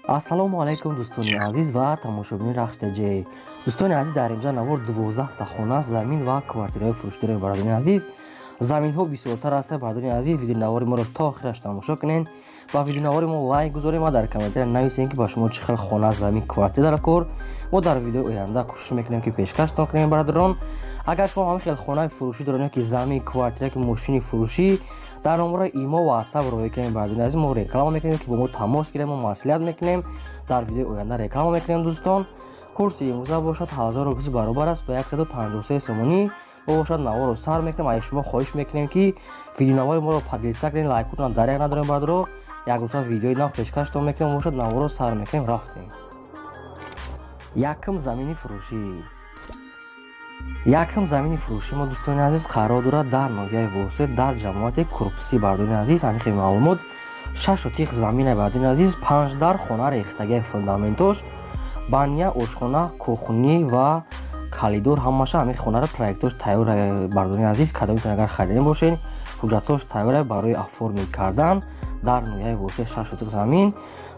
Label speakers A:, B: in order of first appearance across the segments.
A: ассалому алайкум дӯстони азиз ва тамошобини рахтаҷӣ. Дӯстони азиз, дар имҷо навор 12 хона, замин ва квартираҳои фурӯшӣ дорем. Бародари азиз, заминҳо бисёртар ҳастанд. Бародари азиз, видеонавори моро то охираш тамошо кунед. Ба видеонавори мо лайк гузоред ва дар комментария нависед ки ба шумо чӣ хел хона, замин, квартира дар кор. Мо дар видеои оянда кӯшиш мекунем ки пешкаштон кунем бародарон. Агар шумо ҳамин хел хонаи фурӯшӣ доред, ки замин, квартира, ки мошини фурӯшӣ, дар номраи имо ва ватсап роя кунем. Бародари азиз, мо реклама мекунем ки бо мо тамос гирем, мо маслиҳат мекунем. Дар видеои оянда реклама мекунем дӯстон. Курси имрӯза бошад 1000 рупи баробар аст ба 153 сомонӣ бошад. Наворо сар мекунем. Ай шумо хоҳиш мекунем ки видеонавори моро падилса кунед, лайкотон даряк надорем бародаро. Як рӯза видеои нав пешкаштон мекунем бошад, наворо сар мекунем, рафтем. Якм замини фурӯшӣ. Якм замини фурӯшӣ мо дӯстони азиз қарор дорад дар ноҳияи Восед, дар ҷамоати Курпси. Бародари азиз, ҳамин хел маълумот 6 тиқ замина. Бародари азиз, 5 дар хона рехтагии фундаментош, баня, ошхона, кухни ва калидор ҳамаша ҳамин хонаро проектош тайёр. Бародари азиз, кадомитон агар харидем бошед, ҳуҷҷатош тайёр барои оформи кардан. Дар ноҳияи Восед 6 тиқ замин.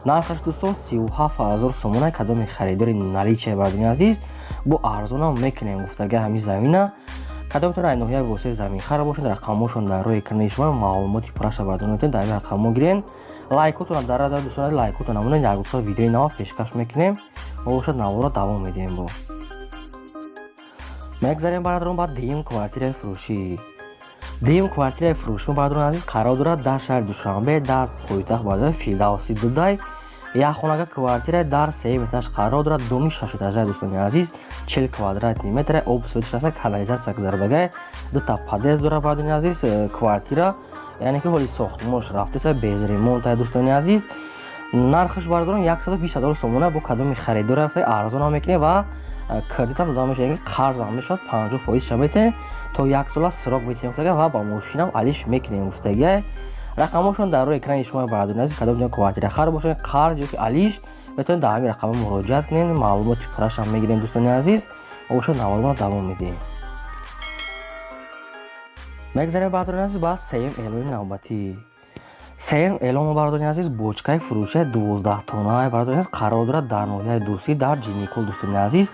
A: Нархаш дӯстон 37000 сомона. Кадоми харидори наличия бародари азиз, бо арзонам мекунем гуфтаги ҳамин замина. Кадомитон ай ноҳияи Восед замин хара бошед, рақамошон дар роҳи экрани шумо маълумоти пурраша бародарон метавонед дар ин рақамҳо гирен. Лайкотон дар дӯстон лайкотон намонед, як рӯза видеои нав пешкаш мекунем. Мо бошад наворо давом медиҳем. Бо мегзарем бародарон ба дуюм квартираи фурӯшӣ. Дуюм квартираи фурӯшӣ бародарон азиз қарор дорад дар шаҳри Душанбе, дар пойтахт бародари Фирдавси Дудай. Як хонага квартира дар 3 этаж қарор дорад. Доми 6 этажа дӯстони азиз, 40 квадратни метр, об светиш аст, канализатсия гузарбагай, дута подъезд дорад бародари азиз. Квартира яъне ки ҳоли сохтмонш рафтаста, без ремонт дӯстони азиз. Нархаш бародарон 120000 сомона. Бо кадоми харидор рафта арзон мекунем ва кредитам дода мешад, яъне қарзам мешад 50% ша метавонед то 1 сола срок метавонед гуфтага ва ба мошинам алиш мекунем гуфтага. Рақамошон дар роҳи экрани шумо бародари азиз. Кадом квартира хар бошад, қарз ё ки алиш, метавонед дар ҳамин рақама муроҷиат кунед. Маълумоти пуррашам мегирем дӯстони азиз. бошад наворона давом медиҳем. мегзарем бародари азиз ба сеюм эълони навбатӣ. сеюм эълон бародари азиз, бочкаи фурӯши 12 тонна бародари азиз қарор дорад дар ноҳияи Дӯстӣ, дар Ҷиникол дӯстони азиз.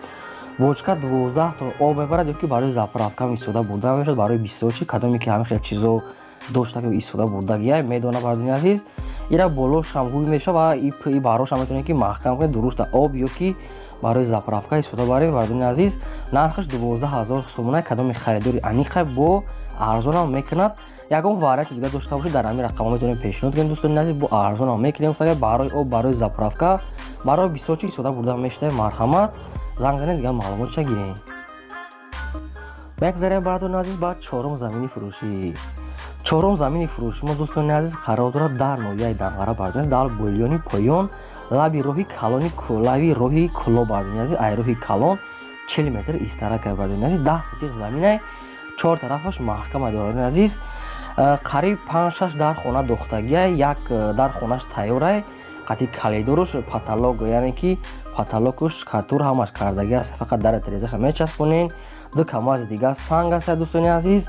A: Бочка 12 тонна об мебарад, ё ки барои заправкам истофода бурда мешавад, барои бисёрчӣ кадоме ки ҳамин хел чизо дошта ки истофода бурдагия медона бародари азиз. ира болошам ҳуй мешавад ва и барошам метавонед ки маҳкам кунед дуруста об ё ки барои заправка истофода баред бародари азиз. Нархаш 12000 сомона. Кадоми харидори аниқай бо арзонам мекунад. Ягон варианти дига дошта бошед, дар ҳамин рақамҳо метавонем пешниҳод кунем дӯстони азиз. Бо арзонам мекунем гуфтага барои об, барои заправка, барои бисёрчӣ истофода бурда мешавад. Марҳамат, занг занед, дигар маълумотша гирем. мегзарем бародари азиз ба чорум замини фурӯшӣ. чорум замини фурӯшӣ мо дӯстони азиз қарор дорад дар ноҳияи Данғара бародари азиз, дар Булёни Поён, лаби роҳи Калони, лаби роҳи Куло бародари азиз, ай роҳи Калон 40 метр истарака бародари азиз. 10 тиқ заминай, чор тарафаш маҳкама бародари азиз. қариб 5-6 дар хона дохтагия, як дар хонаш тайёрай, қати калидорош, потолок, яъне ки потолокуш катур ҳамаш кардагӣ аст, фақат дар тирезаша мечаспонен. ду камази дига санг аст дӯстони азиз.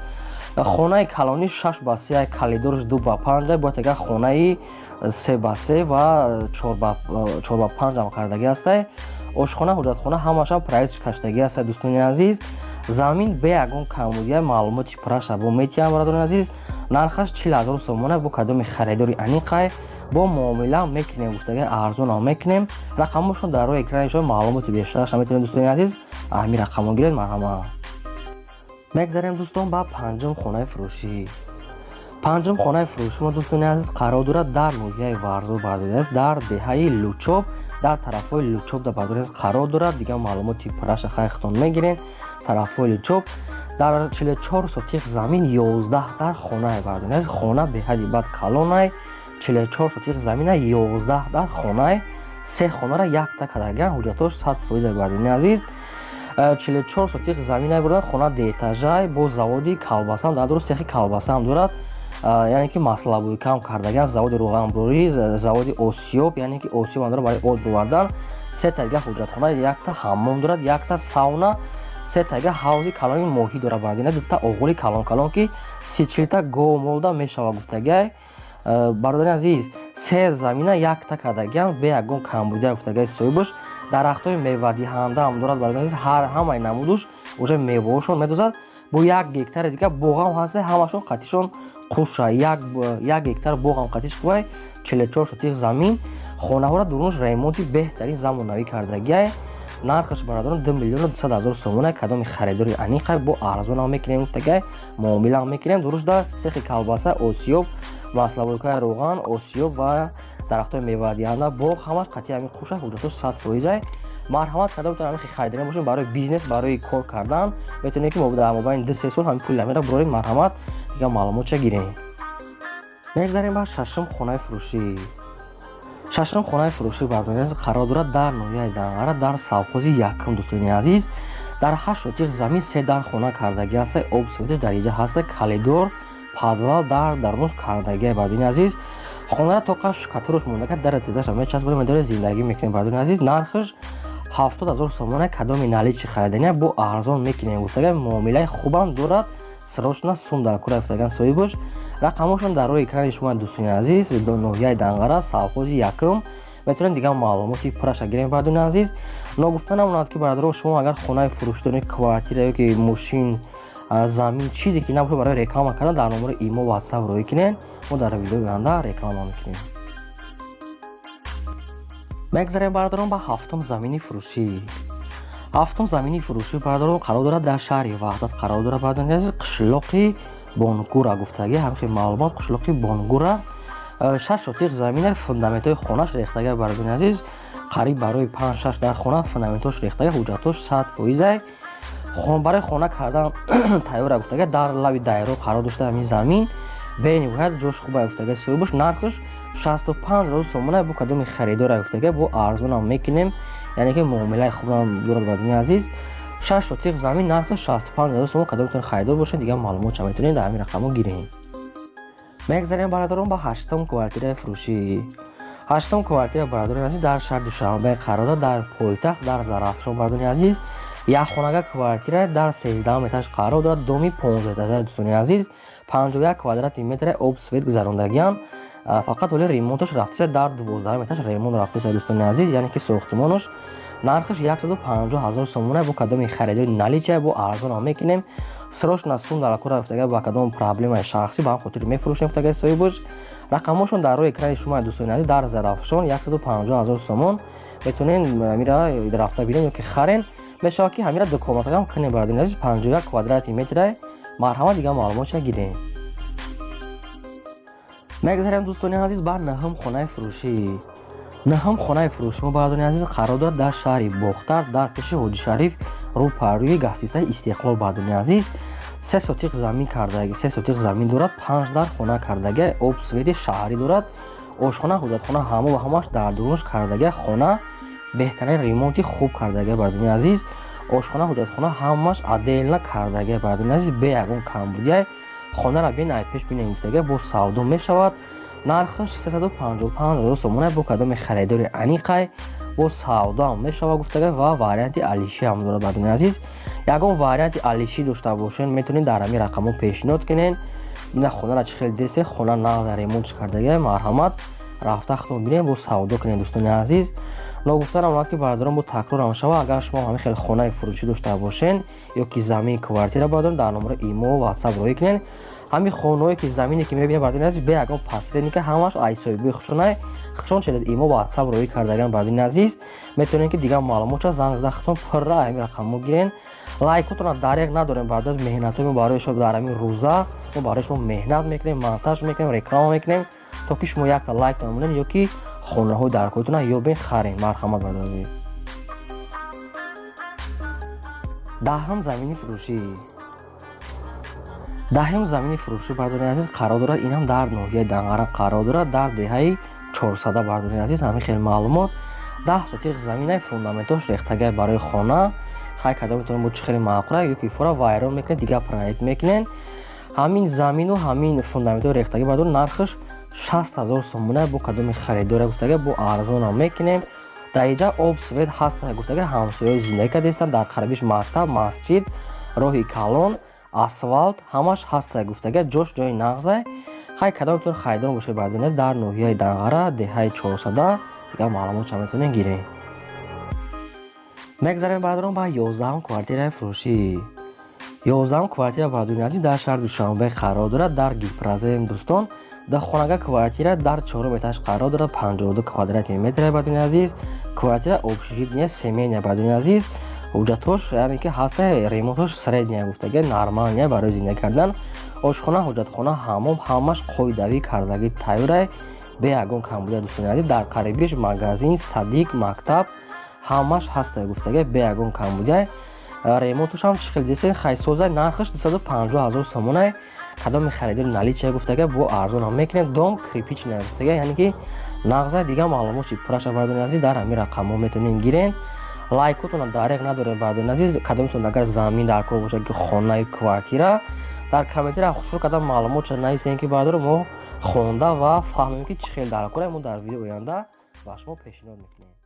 A: хонаи калони 6x3, калидорш 2x5, бояд ягар хонаи 3x3 ва 4x5 ам кардагӣ аст. ошхона, ҳуҷҷатхона ҳамашам проект каштагӣ аст дӯстони азиз. замин бе ягон камбудия, маълумоти пурраша бо метиҳам бародари азиз. нархаш 40000 сомона. бо кадоми харидори аниқай бо муомила мекунем гуфтага арзонам мекунем. рақамошон дар роҳи экрани шумо маълумоти бештараша метавонед дӯстони азиз ҳамин рақамҳо гиред. марҳамат. мегзарем дӯстон ба панҷум хонаи фурӯшӣ. панҷум хонаи фурӯшӣ мо дӯстони азиз қарор дорад дар ноҳияи Варзор бародари азиз, дар деҳаи Лучоб, дар тарафҳои Лучоб бародари азиз қарор дорад. дигар маълумоти пурраша хайхтон мегирем. тарафҳои Лучоб дар 44 сотиқ замин 11 дар хонае бародари азиз. хона беҳади бад калонай, 44 сотиқ замина 11 дар хонае. се хонара якта кардагиан, ҳуҷҷатош 100% бародари азиз. 44 сотиқ заминай бурад, хона деэтажай бо заводи калбасам дар дуруст сехи калбасам дорад, яъне ки маслабӯйкам кардагиан, заводи рӯғанбурӣ, заводи осиёб, яъне ки осиёб дорад барои об бувардан. се тага ҳуҷҷатхона, якта ҳаммом дорад, якта сауна, се тага ҳавзи калони моҳӣ дорад барои дута оғули калон ки 30-40 гов молда мешавад гуфтагай. бародари азиз, се замина якта кардагиам бе ягон камбудия гуфтагаи соҳибаш дарахтҳои мевадиҳанда ам дорад барои азиз ҳамаи намудуш уже меваҳошон медозад бо 1 гектари дигар боғам ҳаст ҳамашон қатишон қуша 1 гектар боғам қатиш қувай 44 сотих замин хонаҳоро дурунаш ремонти беҳтарин замонавӣ кардагиай нархаш бародарон 2 миллион 200 ҳазор сомона кадоми харидори аниқай бо арзонам мекунем гуфтагай муомилам мекунем дуруш дар сехи калбаса осиёб маславойкаи роған осиёб ва дарахтҳои мевадиҳанда боғ ҳамаш қатъи ҳамин хуша ҳуҷҷатош 100%ай марҳамат карда метавонем ҳамин харидорӣ бошем барои бизнес барои кор кардан метавонем ки дар мобайни 2-3 сол ҳамин пули ҳамира бурорем марҳамат дига маълумотша гирем. мегзарем ба шашум хонаи фурӯшӣ. шашум хонаи фурӯшӣ бардониаз қарор дорад дар ноҳияи Данғара дар совхози якум дӯстони азиз дар 8 сотих замин 3 дар хона кардагӣ ҳастай об сувотиш дар иҷа ҳастай калидор подвал дар дарунаш кардагӣ бардони азиз хонара то қаш каторош мондага дар тезаша мечаспорем медори зиндагӣ мекунем бардони азиз нархаш 70 ҳазор сомона кадоми наличи харидания бо арзон мекунем гуфтагай муомилаи хубам дорад срочно сум дар кора гуфтаган соҳибаш рақамошон дар роҳи экрани шумо дӯстони азиз до ноҳияи Данғара совхози якум метавонем дигар маълумоти пурраша гирем бардони азиз ногуфта намонад ки бародарон шумо агар хонаи фурӯшӣ доред квартира ёки мошин замин чизе ки набошад барои реклама кардан дар номери имо ватсап роӣ кунед мо дар видеои оянда реклама мекунем. мегзарем бародарон ба ҳафтум замини фурӯшӣ. ҳафтум замини фурӯшӣ бародарон қарор дорад дар шаҳри ваҳдат қарор дорад бардони азиз қишлоқи бонгура гуфтагӣ ҳамин маълумот қишлоқи бонгура 6 сотих замина фундаментҳои хонаш рехтага бардони азиз қариб барои 5-6 дар хона фундаментош рехтага ҳуҷҷатош 100%ай барои хона кардан тайёра гуфтага дар лаби дайро қарор дошта ҳамин замин бениҳоят ҷош хубай гуфтага соҳибаш нархаш 65 ҳазор сомона бо кадоми харидора гуфтага бо арзонам мекунем яъне ки муомилаи хубам дорад бардони азиз 6 сотих замин нархи 65 ҳазор сомон кадом метавонед харидор бошед дигар маълумотша метавонед дар ҳамин рақамо гирем. мегзарем бародарон ба 8-ум квартираи фурӯшӣ. 8-ум квартира бародарони азиз дар шаҳри Душанбе қарор дорад дар пойтахт дар Зарафшон бардони азиз якхонага квартира дар 13 этаж қарор дорад доми 15 этажа дӯстони азиз 51 квадрати метри об свет гузарондагиам фақат оли ремонташ рафтиса дар 12 этаж ремонт рафтиса дӯстони азиз яъне ки сохтмонош нархаш 150 ҳазор сомона бо кадоми харидори налича бо арзон мекунем срочно сум дар кора гуфтага ба кадом проблемаи шахсӣ ба ҳам хотири мефурӯшем гуфтага соҳибаш рақамошон дар роҳи экрани шумо дӯстони азиз дар Зарафшон 150 ҳазор сомон метавонен ҳамира рафта бинем ёки харен мешавад ки ҳамира дукоматагам кунем бардони азиз 51 квадрати метри марҳамат дигар маълумотша гирем. мегзарем дӯстони азиз ба наҳум хонаи фурӯшӣ. наҳум хонаи фурӯшӣ мо бардони азиз қарор дорад дар шаҳри Бохтар дар пеши ҳоҷи шариф рӯпарӯи гостисаи Истиқлол бардони азиз 3 сотих замин кардагӣ 3 сотих замин дорад 5 дар хона кардагӣ об свети шаҳрӣ дорад ошхона ҳуҷҷатхона ҳамо ва ҳамаш дар дурунаш кардагӣ хона беҳтарин ремонти хуб кардагӣ бардони азиз ошхона ҳуҷҷатхона ҳамаш отдельно кардагӣ бардони азиз бе ягон камбудия хонара бинай пеш бинай гуфтагӣ бо савдо мешавад нархаш 355 ҳазор сомона бо кадоми харидори аниқай бо савдо ҳам мешавад гуфтага ва варианти алиши ҳам дорад бардони азиз ягон варианти алиши дошта бошед метавонед дар ҳамин рақамо пешниҳод кунед ина хонара чӣ хел десте хона нағда ремонтш кардагӣ марҳамат рафта худтон бинед бо савдо кунед дӯстони азиз ногуфтанам ки бародарон бо такрорам шава агар шумо ҳамин хел хонаи фурӯшӣ дошта бошед ёки замин квартира бародарон дар номери имо ватсап роӣ кунед ҳамин хонаҳое ки замине ки мебинед бардони азиз бе ягон посредника ҳамаш айсоҳиби хушонай хушон через имо ватсап роӣ кардаган бардони азиз метавонед ки дигар маълумотша занг зада хутон пурра ҳамин рақаммо гирен лайкотона дареғ надорем бардош меҳнатҳои мо барои шумо дар ҳамин рӯза мо барои шумо меҳнат мекунем монтаж мекунем реклама мекунем то ки шумо якта лайк намонед ёки хонаҳои дар кортона ёбен харен марҳамат бардоред. даҳум замини фурӯшӣ. даҳум замини фурӯшӣ бардони азиз қарор дорад инам дар ноҳияи Данғара қарор дорад дар деҳаи 400 бардони азиз ҳамин хел маълумот 10 сотих заминаи фундаментош рехтагай барои хона хай кадом метавонем бо чӣ хеле маъқула ёки фора вайрон мекунед дигар проект мекунед ҳамин замину ҳамин фундаментои рехтагӣ бардор нархаш 60 ҳазор сомона бо кадоми харидора гуфтага бо арзонам мекунем дар иҷа об свет ҳаста гуфтага ҳамсояи зиндагӣ кардастанд дар қарибиш мактаб масҷид роҳи калон асфалт ҳамаш ҳаста гуфтага ҷош ҷои нағзай хай кадом метавонед харидор бошед бардуни азиз дар ноҳияи Данғара деҳаи 400 дигар маълумотша метавонед гиред. мегзарем баъдурон ба 11 квартираи фурӯшӣ. 11 квартира баъдуни азиз дар шаҳри Душанбе қарор дорад, дар Гипразем Дӯстон. дар хонага квартира дар 4 этаж қарор дорад, 52 квадратни метр баъдуни азиз. квартира общежитие семейная баъдуни азиз. ҳуҷҷатҳош яъне ки ҳаста ремонтҳош средняя гуфтага нормалния барои зиндагӣ кардан. ошхона, ҳуҷҷатхона, ҳаммом ҳамаш қоидавӣ кардаги тайёрае бе ягон камбудия дӯстони азиз. дар қарибиш магазин, садик, мактаб ҳамаш ҳаста гуфтага бе ягон камбудия. ремонтошам чӣ хел десен хайсоза нархаш 250 000 сомонае. кадом мехаридем наличия гуфтага бо арзон ҳам мекунем. дом крипичная гуфтага яъне ки нағза дигар маълумоти пураша баъдуни азиз дар ҳамин рақамҳо метавонед гирен. лайкотонам дареқ надорем баъдуни азиз. кадомтон агар замин дар кор бошад ки хонаи квартира дар комментария хушрӯ кадом маълумотша нависен ки баъдуро мо хонда ва фаҳмем ки чӣ хел дар кора мо дар видеои оянда ба шумо пешниҳод мекунем.